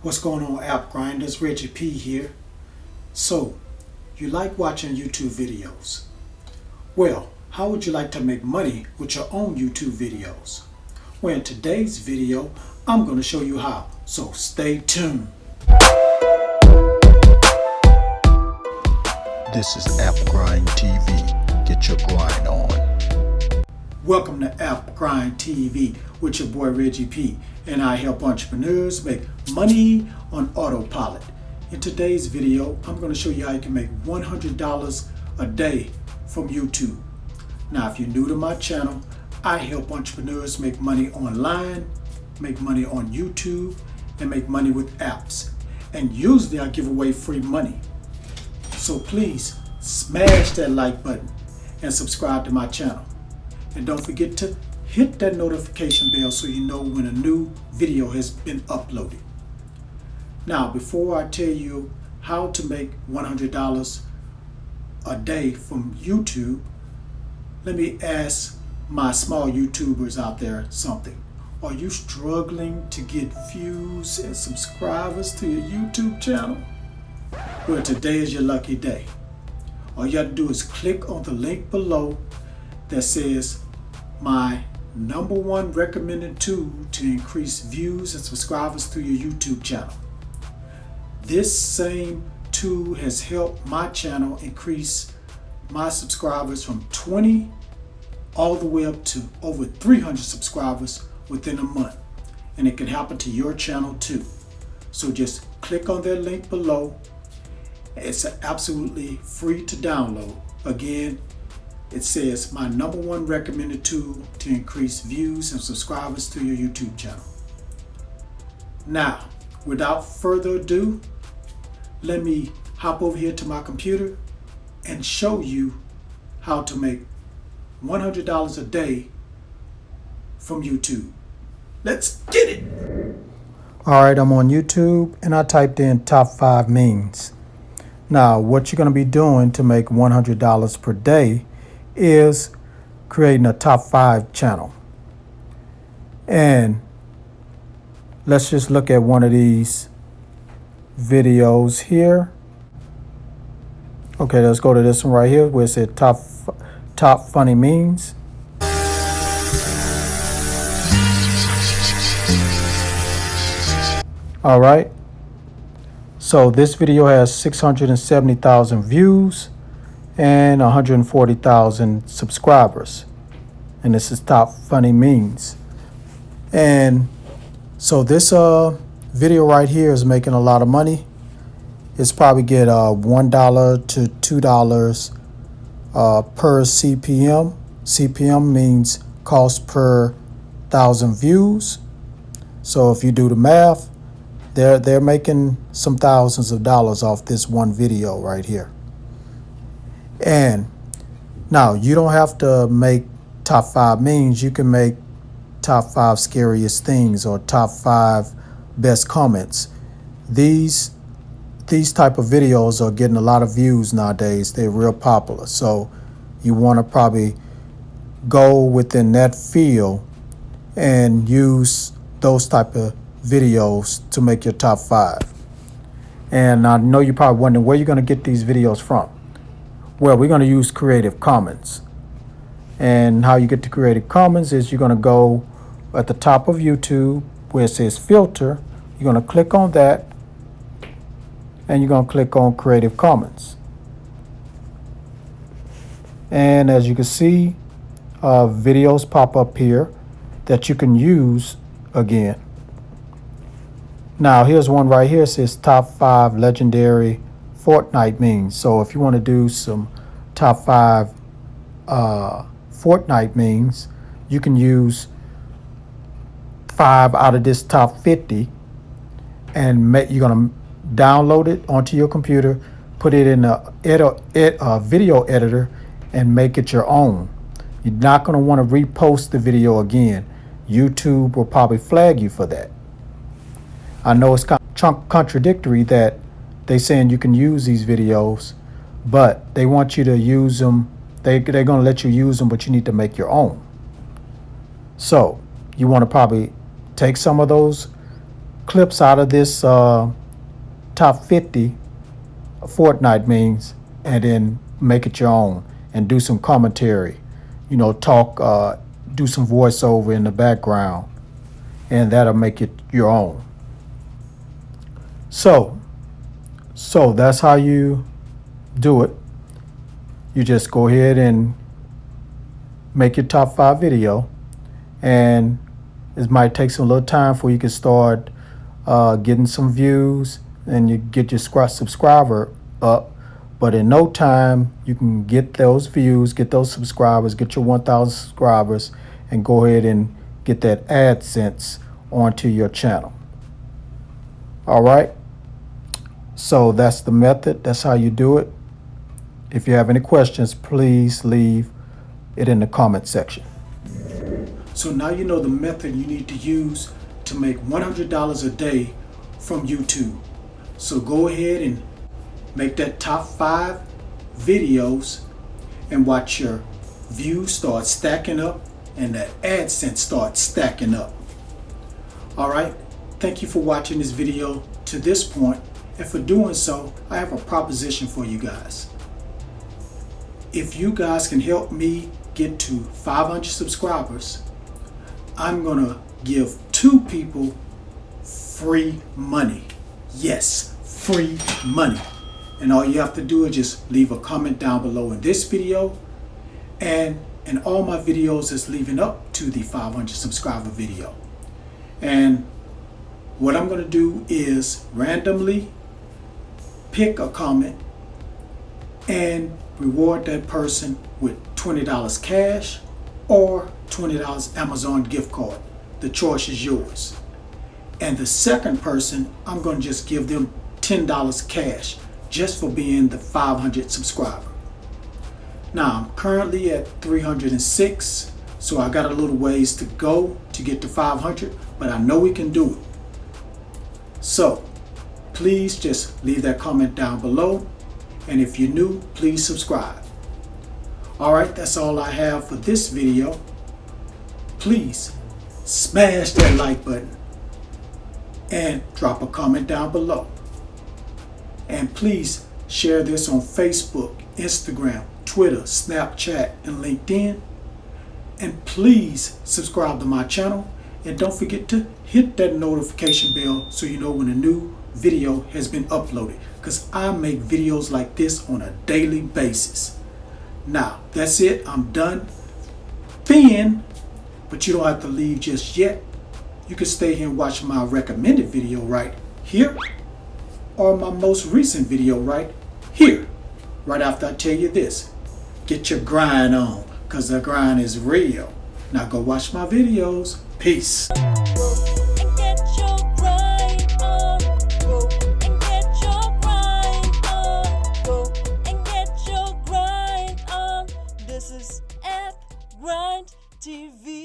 What's going on, app grinders? Reggie P here. So, you like watching YouTube videos? Well, how would you like to make money with your own YouTube videos? Well, in today's video, I'm going to show you how. So stay tuned. This is App Grind TV. Get your grind on. Welcome to App Grind TV with your boy Reggie P, and I help entrepreneurs make money on autopilot. In today's video, I'm going to show you how you can make $100 a day from YouTube. Now, if you're new to my channel, I help entrepreneurs make money online, make money on YouTube, and make money with apps. And usually I give away free money. So please smash that like button and subscribe to my channel. And don't forget to hit that notification bell so you know when a new video has been uploaded. Now, before I tell you how to make $100 a day from YouTube, let me ask my small YouTubers out there something. Are you struggling to get views and subscribers to your YouTube channel? Well, today is your lucky day. All you have to do is click on the link below that says my #1 recommended tool to increase views and subscribers to your YouTube channel. This same tool has helped my channel increase my subscribers from 20 all the way up to over 300 subscribers within a month. And it can happen to your channel too. So just click on that link below. It's absolutely free to download. Again, it says my #1 recommended tool to increase views and subscribers to your YouTube channel. Now, without further ado, let me hop over here to my computer and show you how to make $100 a day from YouTube. Let's get it. All right, I'm on YouTube and I typed in top 5 memes. Now, what you're going to be doing to make $100 per day is creating a top 5 channel. And let's just look at one of these videos here. Okay, let's go to this one right here where it said top funny memes. All right. So this video has 670,000 views and 140,000 subscribers. And this is top funny memes. And so this video right here is making a lot of money. It's probably get $1 to $2 per CPM. CPM means cost per 1,000 views. So if you do the math, they're making some thousands of dollars off this one video right here. And now you don't have to make top 5 memes. You can make top 5 scariest things or top 5 best comments. These type of videos are getting a lot of views nowadays. They're real popular. So you want to probably go within that field and use those type of videos to make your top 5. And I know you're probably wondering where you're going to get these videos from. Well, we're going to use Creative Commons. And how you get to Creative Commons is you're going to go at the top of YouTube where it says filter. You're going to click on that and you're going to click on Creative Commons. And as you can see, videos pop up here that you can use again. Now, here's one right here. It says top 5 legendary Fortnite memes. So if you want to do some top 5 Fortnite memes, you can use 5 out of this top 50 and you're going to download it onto your computer, put it in a video editor and make it your own. You're not going to want to repost the video again. YouTube will probably flag you for that. I know it's kind of contradictory that they're saying you can use these videos, but they want you to use them. They're going to let you use them, but you need to make your own. So you want to probably take some of those clips out of this top 50 Fortnite memes, and then make it your own and do some commentary. You know, talk, do some voiceover in the background, and that'll make it your own. So that's how you do it. You just go ahead and make your top 5 video, and it might take some little time before you can start getting some views and you get your subscriber up. But in no time, you can get those views, get those subscribers, get your 1,000 subscribers, and go ahead and get that AdSense onto your channel. All right. So that's the method. That's how you do it. If you have any questions, please leave it in the comment section. So now you know the method you need to use to make $100 a day from YouTube. So go ahead and make that top 5 videos and watch your views start stacking up and the AdSense start stacking up. All right. Thank you for watching this video to this point. And for doing so, I have a proposition for you guys. If you guys can help me get to 500 subscribers, I'm gonna give 2 people free money. Yes, free money. And all you have to do is just leave a comment down below in this video and in all my videos that's leading up to the 500 subscriber video. And what I'm gonna do is randomly pick a comment and reward that person with $20 cash or $20 Amazon gift card. The choice is yours. And the second person, I'm going to just give them $10 cash just for being the 500 subscriber. Now I'm currently at 306, so I got a little ways to go to get to 500, but I know we can do it. So please just leave that comment down below. And if you're new, please subscribe. All right, that's all I have for this video. Please smash that like button and drop a comment down below. And please share this on Facebook, Instagram, Twitter, Snapchat, and LinkedIn. And please subscribe to my channel. And don't forget to hit that notification bell so you know when a new video has been uploaded, because I make videos like this on a daily basis. Now, that's it. I'm done. Fin, but you don't have to leave just yet. You can stay here and watch my recommended video right here, or my most recent video right here, right after I tell you this. Get your grind on, because the grind is real. Now go watch my videos. Peace. This is Grind TV.